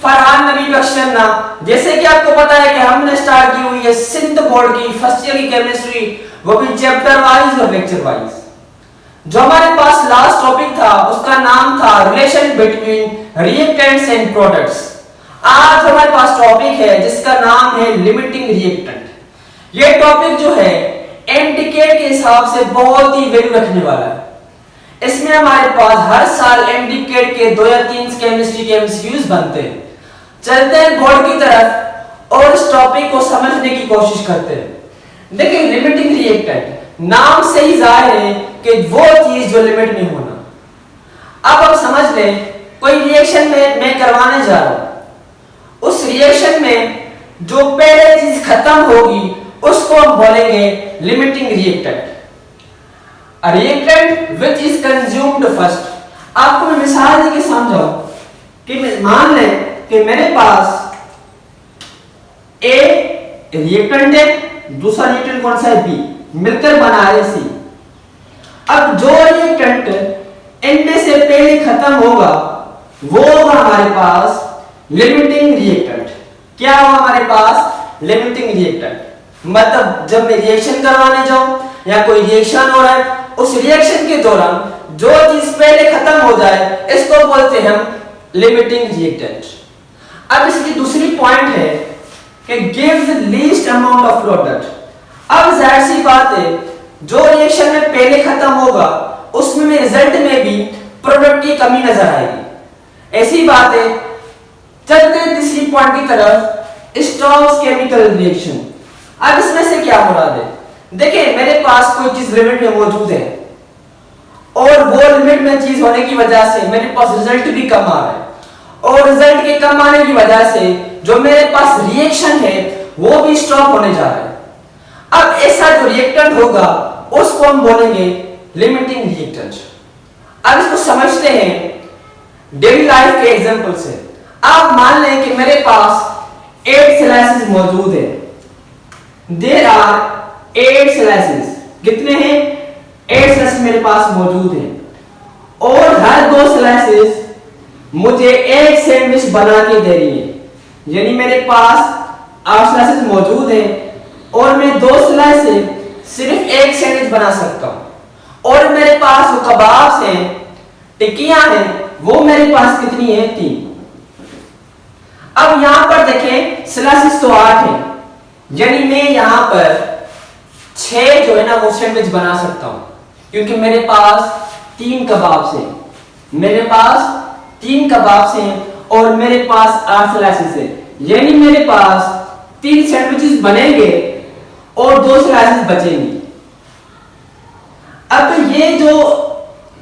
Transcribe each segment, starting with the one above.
फरहान नबी बख्शन्ना। जैसे कि आपको पता है कि हमने स्टार्ट की हुई है सिंध बोर्ड की फर्स्ट ईयर की केमिस्ट्री, वो भी चैप्टर वाइज और लेक्चर वाइज। जो हमारे पास लास्ट टॉपिक था उसका नाम था relation between reactants and products. आज हमारे पास टॉपिक है जिसका नाम है लिमिटिंग रिएक्टेंट। ये टॉपिक जो है एमडीकेट के हिसाब से बहुत ही वैल्यू रखने वाला है। इसमें हमारे पास हर साल एमडीकेट के 2 या 3 केमिस्ट्री के एमसीक्यूज बनते हैं। चलते हैं बोर्ड की तरफ और इस टॉपिक को समझने की कोशिश करते हैं। देखिए लिमिटिंग रिएक्टेंट नाम से ही जाहिर है कि वो चीज जो लिमिट में होना। अब आप समझ लें कोई रिएक्शन में मैं करवाने जा रहा हूं, उस रिएक्शन में जो पहले चीज खत्म होगी उसको हम बोलेंगे limiting reactant. A reactant which is consumed first। आपको मैं मिसाल देके समझाऊं कि मान लें कि मेरे पास A रिएक्टेंट है, दूसरा रिएक्टेंट कौन सा है B, मिलकर बना रहे C। अब जो रिएक्टेंट इनमें से पहले खत्म होगा वो होगा हमारे पास लिमिटिंग रिएक्टेंट। क्या होगा हमारे पास लिमिटिंग रिएक्टेंट। मतलब जब मैं रिएक्शन करवाने जाऊं या कोई रिएक्शन हो रहा है उस रिएक्शन के दौरान जो चीज पहले खत्म हो जाए इसको बोलते हैं हम लिमिटिंग रिएक्टेंट। अब इसकी दूसरी पॉइंट है कि gives least amount of product. अब जाहिर सी बात है जो रिएक्शन में पहले खत्म होगा उसमें रिजल्ट में भी प्रोडक्ट की कमी नजर आएगी। ऐसी बात है। चलते हैं तीसरी पॉइंट की तरफ, स्टॉप्स केमिकल रिएक्शन। अब इसमें से क्या मुराद है। देखिए मेरे पास कोई चीज लिमिट में मौजूद है और वो लिमिट में चीज होने की वजह से मेरे पास रिजल्ट भी कम आ रहा है और रिजल्ट के कम आने की वजह से जो मेरे पास रिएक्शन है वो भी स्टॉप होने जा रहा है। अब ऐसा जो रिएक्टेंट होगा उसको हम बोलेंगे लिमिटिंग रिएक्टेंट। अब इसको समझते हैं डेली लाइफ के एग्जांपल से। आप मान लें कि मेरे पास 8 स्लाइसेस मौजूद है। There are 8 slices. कितने हैं? 8 स्लाइसेस मेरे पास मौजूद हैं और हर 2 स्लाइसेस मुझे एक सैंडविच बना के दे रही है। यानी मेरे पास 8 स्लाइसेस मौजूद हैं और मैं 2 स्लाइस से सिर्फ एक सैंडविच बना सकता हूं। और मेरे पास जो कबाब्स हैं, टिक्कियां हैं, वो मेरे पास कितनी है? 3। अब यहां पर देखें स्लाइसेस तो 8 हैं, यानी मैं यहां पर 6 जो है ना वो सैंडविच बना सकता हूं क्योंकि मेरे पास 3 कबाब्स हैं। मेरे पास 3 कबाब्स हैं और मेरे पास 8 स्लाइसेस हैं, यानी मेरे पास 3 सैंडविचेस बनेंगे और 2 स्लाइसेस बचेंगी। अब ये जो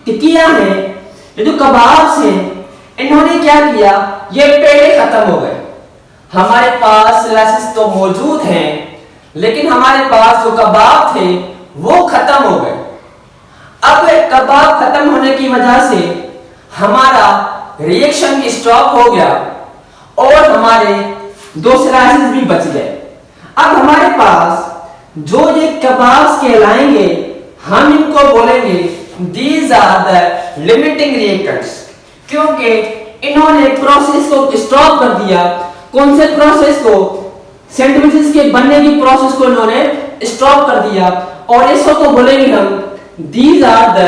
टिक्कियां हैं, ये जो कबाब्स हैं, इन्होंने क्या किया, ये पहले खत्म हो गए। हमारे पास स्लाइसेस तो मौजूद हैं लेकिन हमारे पास जो कबाब थे वो खत्म हो गए। अब कबाब खत्म होने की वजह से हमारा रिएक्शन भी स्टॉप हो गया और हमारे 2 स्लाइसेस भी बच गए। अब हमारे पास जो ये कबाब्स कहलाएंगे हम इनको बोलेंगे these are the limiting reactants, क्योंकि इन्होंने प्रोसेस को स्टॉप कर दिया। कौन से प्रोसेस को? सैंडविचेस के बनने की प्रोसेस को इन्होंने स्टॉप कर दिया और इसको तो बोलेंगे हम these are the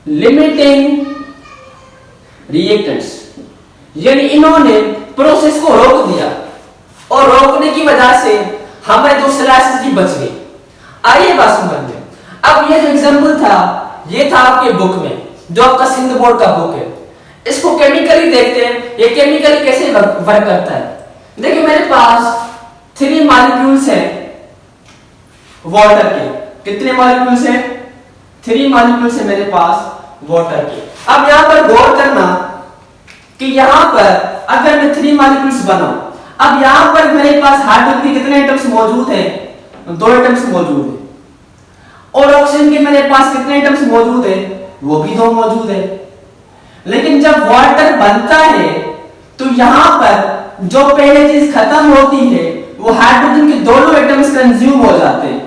limiting reactants. यानी इन्होंने प्रोसेस को रोक दिया और रोकने की वजह से हमें 2 स्लाइसेस भी बच गई। आइए बात समझिए। अब ये जो एग्जांपल था ये था आपके बुक में, जो आपका सिंध बोर्ड का बुक है। इसको केमिकली देखते हैं, ये केमिकली कैसे वर्क करता है। देखिए मेरे पास 3 मॉलिक्यूल्स हैं वाटर के। कितने मॉलिक्यूल्स हैं? 3 मॉलिक्यूल्स हैं मेरे पास वाटर के। अब यहां पर गौर करना कि यहां पर अगर मैं 3 मॉलिक्यूल्स बनाऊं, अब यहां पर मेरे पास हाइड्रोजन के कितने एटम्स मौजूद हैं? 2 एटम्स मौजूद हैं। और ऑक्सीजन के मेरे पास कितने एटम्स मौजूद हैं? वो भी 2 मौजूद है। लेकिन जब वाटर बनता है तो यहां पर जो पहले चीज खत्म होती है वो हाइड्रोजन के दोनों एटम्स कंज्यूम हो जाते हैं,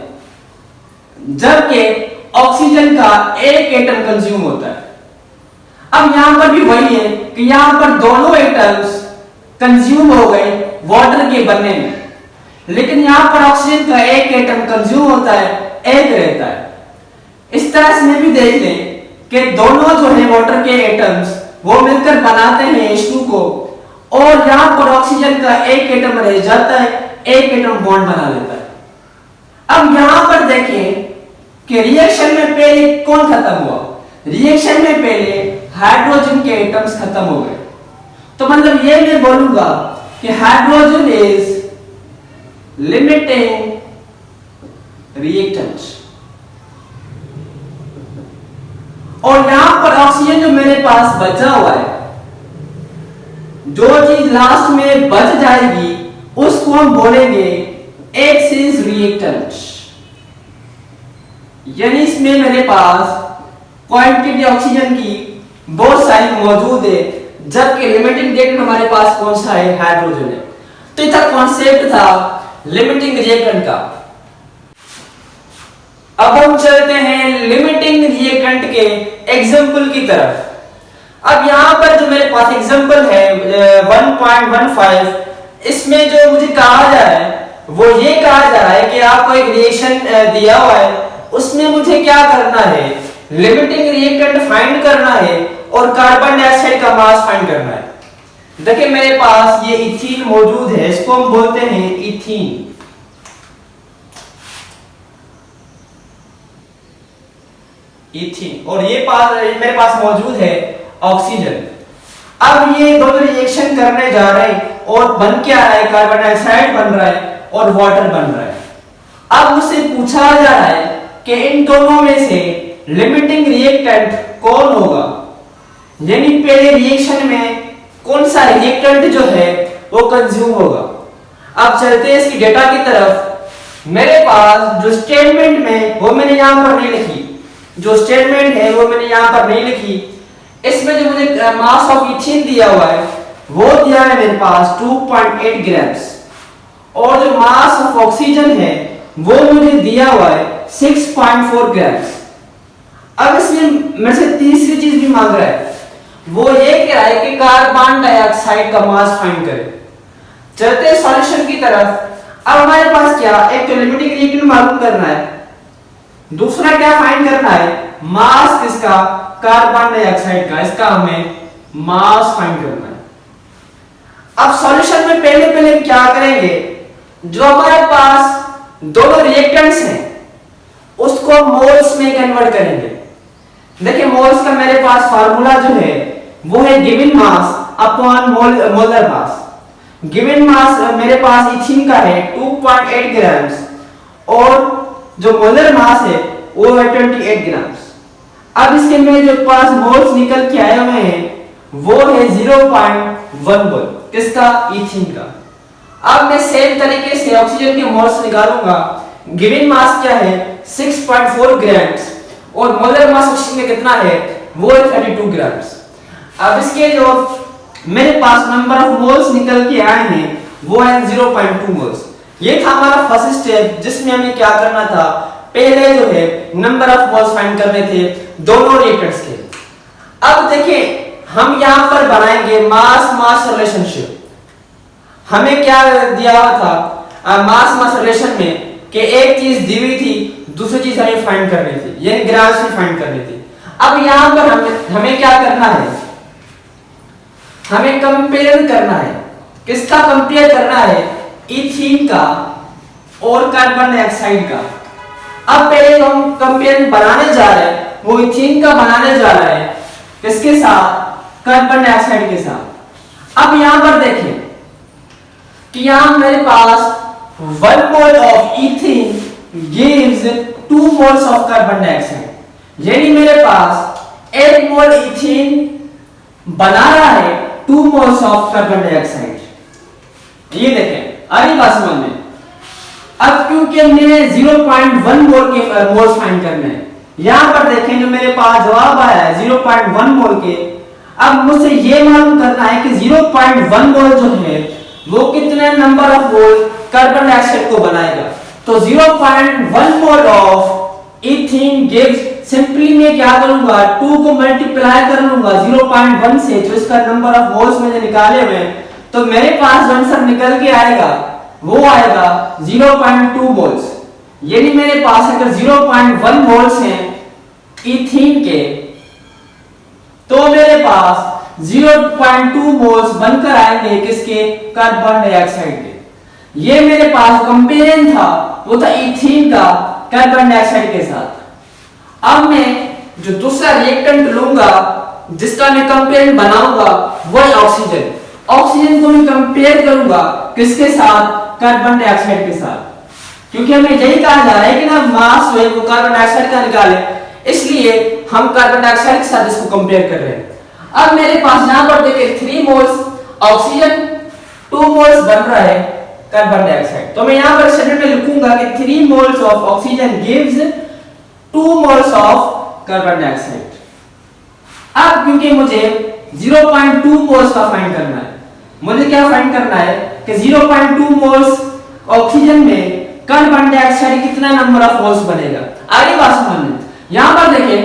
जबकि ऑक्सीजन का एक एटम कंज्यूम होता है। अब यहां पर भी वही है कि यहां पर दोनों एटम्स कंज्यूम हो गए वाटर के बनने में, लेकिन यहाँ पर ऑक्सीजन का एक एटम कंज्यूम होता है, एक रहता है। इस तरह से भी देख लें कि दोनों जो है वाटर के एटम्स वो मिलकर बनाते हैं H2 को, और यहाँ पर ऑक्सीजन का एक एटम रह जाता है, एक एटम बॉन्ड बना लेता है। अब यहाँ पर देखें कि रिएक्शन में पहले कौन खत्म हुआ? रिएक्शन में पहले हाइड्रोजन के एटम्स खत्म हो गए। तो मतलब ये मैं बोलूंगा कि हाइड्रोजन इज लिमिटिंग रिएक्टेंट, और यहां पर ऑक्सीजन जो मेरे पास बचा हुआ है, जो चीज लास्ट में बच जाएगी उसको हम बोलेंगे एक्सिस रिएक्टेंट। यानी इसमें मेरे पास क्वांटिटी ऑक्सीजन की बहुत सारी मौजूद है, जबकि लिमिटिंग रिएक्टेंट हमारे पास कौन सा है? हाइड्रोजन है। तो इसका कॉन्सेप्ट था लिमिटिंग रिएक्टेंट का। अब हम चलते हैं लिमिटिंग रिएक्टेंट के एग्जांपल की तरफ। अब यहां पर जो मेरे पास एग्जांपल है 1.15, इसमें जो मुझे कहा जा रहा है वो ये कहा जा रहा है कि आपको एक रिएक्शन दिया हुआ है, उसमें मुझे क्या करना है? लिमिटिंग रिएक्टेंट फाइंड करना है और कार्बन डाइऑक्साइड का मास फाइंड करना है। देखिए मेरे पास ये इथीन मौजूद है, इसको हम बोलते हैं इथीन। इथीन, और ये मेरे पास मौजूद है ऑक्सीजन। अब ये दोनों रिएक्शन करने जा रहे हैं और बन क्या रहा है? कार्बन डाइऑक्साइड बन रहा है और वाटर बन रहा है। अब मुझसे पूछा जा रहा है कि इन दोनों में से लिमिटिंग रिएक्टेंट कौन होगा, यानी पहले रिएक्शन में कौन सा रिएक्टेंट जो है वो कंज्यूम होगा। अब चलते हैं इसकी डेटा की तरफ। मेरे पास जो स्टेटमेंट में वो मैंने यहां पर नहीं लिखी, जो स्टेटमेंट है वो मैंने यहां पर नहीं लिखी। इसमें जो मुझे मास ऑफ इथीन दिया हुआ है वो दिया है मेरे पास 2.8 ग्राम्स, और जो मास ऑफ ऑक्सीजन है वो मुझे दिया हुआ है 6.4 ग्राम्स। अब इसमें मेरे से तीसरी चीज भी मांग रहा है, वो ये कह रहा है कि कार्बन डाइऑक्साइड का मास फाइंड करें। चलते हैं सॉल्यूशन की तरफ। अब हमारे पास क्या, एक तो लिमिटिंग रिएक्टेंट मालूम करना है, दूसरा क्या फाइंड करना है? मास किसका? कार्बन डाइऑक्साइड का। इसका हमें मास फाइंड करना है। अब सॉल्यूशन में पहले क्या करेंगे? जो हमारे पास दोनों रिएक्टेंट्स हैं उसको मोल्स में कन्वर्ट करेंगे। देखिए मोल्स का मेरे पास फार्मूला जो है वो है given mass upon molar mass. Given mass मेरे पास इथीन का है 2.8 ग्राम्स, और जो मोलर मास है वो है 28 ग्राम्स। अब इसके में जो पास मोल्स निकल के आए हुए हैं वो है 0.1 मोल, किसका? इथीन का। अब मैं सेम तरीके से ऑक्सीजन के मोल्स निकालूंगा। गिवन मास क्या है? 6.4 ग्राम्स, और मोलर मास ऑक्सीजन में कितना है? वो है 32 ग्राम्स। अब इसके जो मेरे पास नंबर ऑफ मोल्स निकल के आए हैं वो है 0.2 मोल्स। ये था हमारा फर्स्ट स्टेप, जिसमें हमें क्या करना था? पहले जो है नंबर ऑफ मोल्स फाइंड करने थे दोनों रिएक्टेंट्स के। अब देखिए हम यहां पर बनाएंगे मास मास रिलेशनशिप। हमें क्या दिया हुआ था मास मास रिलेशन में कि एक चीज दी हुई थी, दूसरी चीज हमें फाइंड करनी थी, यानी ग्राम्स में फाइंड करनी थी। अब यहां पर हमें क्या करना है? हमें कंपेयर करना है। किसका कंपेयर करना है? इथीन का और कार्बन डाइऑक्साइड का। अब पहले हम कंपेयर बनाने जा रहे हैं, वो इथीन का बनाने जा रहा है किसके साथ? कार्बन डाइऑक्साइड के साथ। अब यहां पर देखें कि यहां मेरे पास 1 mole of ethene gives 2 moles of carbon dioxide, यानी मेरे पास 1 मोल इथीन बना रहा है 2 मोल्स ऑफ कार्बन डाइऑक्साइड। ये देखें, आ रही बात समझ में? अब क्योंकि हमने 0.1 मोल के मोल्स फाइंड करने हैं, यहां पर देखें जो मेरे पास जवाब आया है 0.1 मोल के। अब मुझसे ये मालूम करना है कि 0.1 मोल जो है वो कितने number of mole carbon dioxide को बनाएगा। तो 0.1 mole of ethene gives, simply मैं क्या करूंगा? 2 को मल्टीप्लाई कर लूंगा 0.1 से, जो इसका नंबर ऑफ मोल्स मैंने निकाले हुए हैं, तो मेरे पास जो आंसर निकल के आएगा वो आएगा 0.2 मोल्स। यानी मेरे पास अगर 0.1 मोल्स हैं इथीन के तो मेरे पास 0.2 मोल्स बनकर आएंगे किसके, कार्बन डाइऑक्साइड के। ये मेरे पास कंपेरिजन था वो था इथीन का कार्बन डाइऑक्साइड के साथ। अब मैं जो दूसरा रिएक्टेंट लूंगा जिसका मैं कंपेरिजन बनाऊंगा वो है ऑक्सीजन। ऑक्सीजन को मैं कंपेयर करूंगा किसके साथ, कार्बन डाइऑक्साइड के साथ, क्योंकि हमें यही कहा जा रहा है कि ना मास जो है वो कार्बन डाइऑक्साइड का निकाले, इसलिए हम कार्बन डाइऑक्साइड के साथ इसको कंपेयर कर रहे हैं। अब मेरे पास यहां पर देखिए 3 मोल्स ऑक्सीजन, 2 मोल्स बन रहा है कार्बन डाइऑक्साइड। तो मैं यहां पर स्टेटमेंट में लिखूंगा कि 3 moles of oxygen gives 2 moles of carbon dioxide. अब क्योंकि मुझे 0.2 मोल्स का फाइंड करना है, मुझे क्या फाइंड करना है कि 0.2 मोल्स ऑक्सीजन में कार्बन डाइऑक्साइड कितना नंबर ऑफ मोल्स बनेगा। आगे बात समझिए, यहां पर देखिए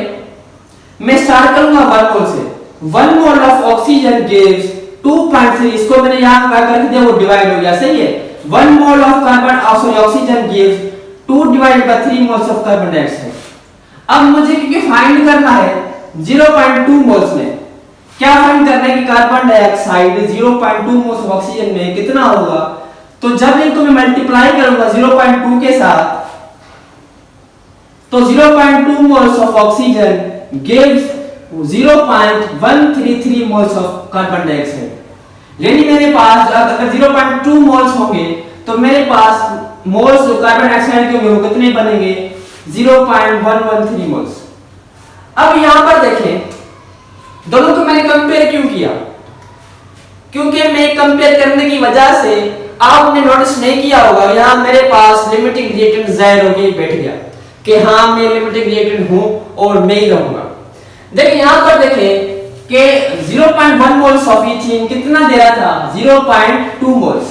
मैं स्टार्ट करूंगा 1 मोल से। 1 मोल ऑफ ऑक्सीजन गिव्स 2.3, इसको मैंने यहां पर कर दिया वो डिवाइड हो गया, सही है। 1 mole of carbon oxygen gives 2 divided by 3 moles of carbon dioxide. अब मुझे क्योंकि फाइंड करना है 0.2 मोल्स में, क्या फाइंड करना है कि carbon dioxide 0.2 moles of oxygen में कितना होगा, तो जब इनको मैं मल्टीप्लाई करूंगा 0.2 के साथ तो 0.2 moles of oxygen gives 0.133 moles of carbon dioxide. यानी मेरे पास अगर 0.2 मोल्स होंगे तो मेरे पास मोल्स जो कार्बन डाइऑक्साइड के होंगे वो कितने बनेंगे, 0.113 मोल्स। अब यहां पर देखें दोनों को मैंने कंपेयर क्यों किया, क्योंकि मैं कंपेयर करने की वजह से आपने नोटिस नहीं किया होगा यहां मेरे पास लिमिटिंग रिएक्टेंट जाहिर हो गई, बैठ गया कि हां मैं लिमिटिंग रिएक्टेंट हूं और मैं ही रहूंगा। देखिए यहां पर देखें कि 0.1 मोल्स ऑफ इथीन कितना दे रहा था, 0.2 मोल्स,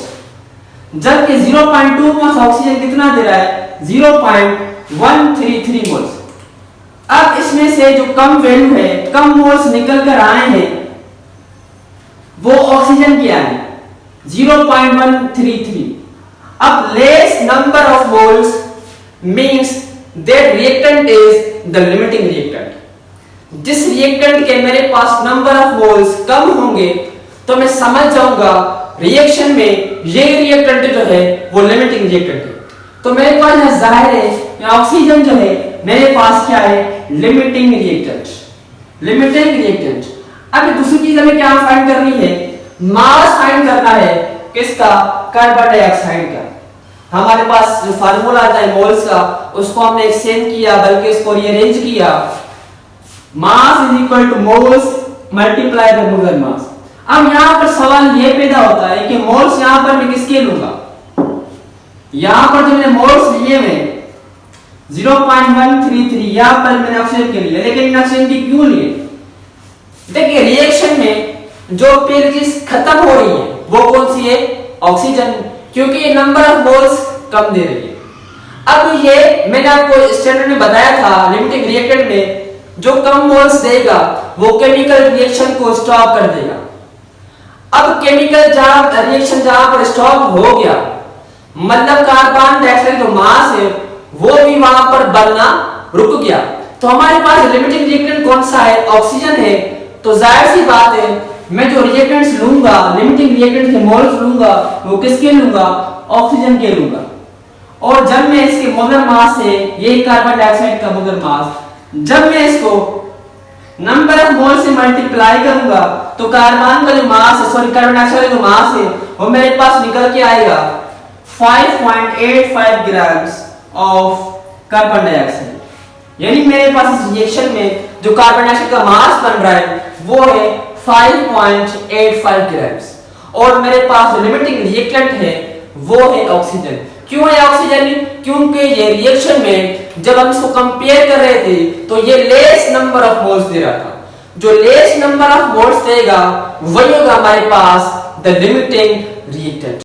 जबकि 0.2 मोल्स ऑक्सीजन कितना दे रहा है, 0.133 मोल्स। अब इसमें से जो कम वैल्यू है, कम मोल्स निकल कर आए हैं वो ऑक्सीजन के आए 0.133। अब less number of moles means that reactant is the limiting reactant. जिस रिएक्टेंट के मेरे पास नंबर ऑफ मोल्स कम होंगे तो मैं समझ जाऊंगा रिएक्शन में ये रिएक्टेंट जो है वो लिमिटिंग रिएक्टेंट है। तो मेरे पास यहां जाहिर है ऑक्सीजन जो है मेरे पास क्या है, लिमिटिंग रिएक्टेंट, लिमिटिंग रिएक्टेंट। अब दूसरी चीज हमें क्या फाइंड करनी है, मास फाइंड करना है किसका, कार्बन डाइऑक्साइड का। हमारे पास जो फार्मूला आता है मोल्स का उसको हमने एक्सचेंज किया, बल्कि इसको रीअरेंज किया, mass is equal two moles multiply by molar mass. अब यहां पर सवाल ये पैदा होता है कि मोल्स यहां पर मैं किसके लूंगा, यहां पर जो मैंने मोल्स लिए हैं 0.133 यहां पर मैंने ऑक्सीजन के लिए, लेकिन ऑक्सीजन की क्यों लिए, देखिए रिएक्शन में जो पहली चीज खत्म हो रही है वो कौन सी है, ऑक्सीजन, क्योंकि ये नंबर ऑफ मोल्स कम दे रही है। अब ये मैंने आपको स्टैंडर्ड में बताया था लिमिटिंग रिएक्टेंट में जो कम मोल्स देगा वो केमिकल रिएक्शन को स्टॉप कर देगा। अब केमिकल रिएक्शन जहां पर स्टॉप हो गया मतलब कार्बन डाइऑक्साइड जो मास है वो भी वहां पर बनना रुक गया, तो हमारे पास लिमिटिंग रिएक्टेंट कौन सा है, ऑक्सीजन है। तो जाहिर सी बात है मैं जो रिएक्टेंट्स लूंगा, लिमिटिंग रिएक्टेंट के मोल्स लूंगा वो किसके लूंगा, ऑक्सीजन के लूंगा। और जब मैं इसके मोलर मास है, ये कार्बन डाइऑक्साइड का मोलर मास, जब मैं इसको नंबर ऑफ मोल से मल्टीप्लाई करूंगा तो कार्बन का जो मास है, सॉरी कार्बन डाइऑक्साइड का जो मास है वो मेरे पास निकल के आएगा 5.85 ग्राम्स ऑफ कार्बन डाइऑक्साइड। यानी मेरे पास इस रिएक्शन में जो कार्बन डाइऑक्साइड का मास बन रहा है वो है 5.85 ग्राम्स, और मेरे पास जो लिमिटिंग रिएक्टेंट है वो है ऑक्सीजन। क्यों है ऑक्सीजन, क्योंकि ये रिएक्शन में जब हम इसको कंपेयर कर रहे थे तो ये लेस नंबर ऑफ मोल्स दे रहा था, जो लेस नंबर ऑफ मोल्स देगा वही होगा हमारे पास द लिमिटिंग रिएक्टेंट।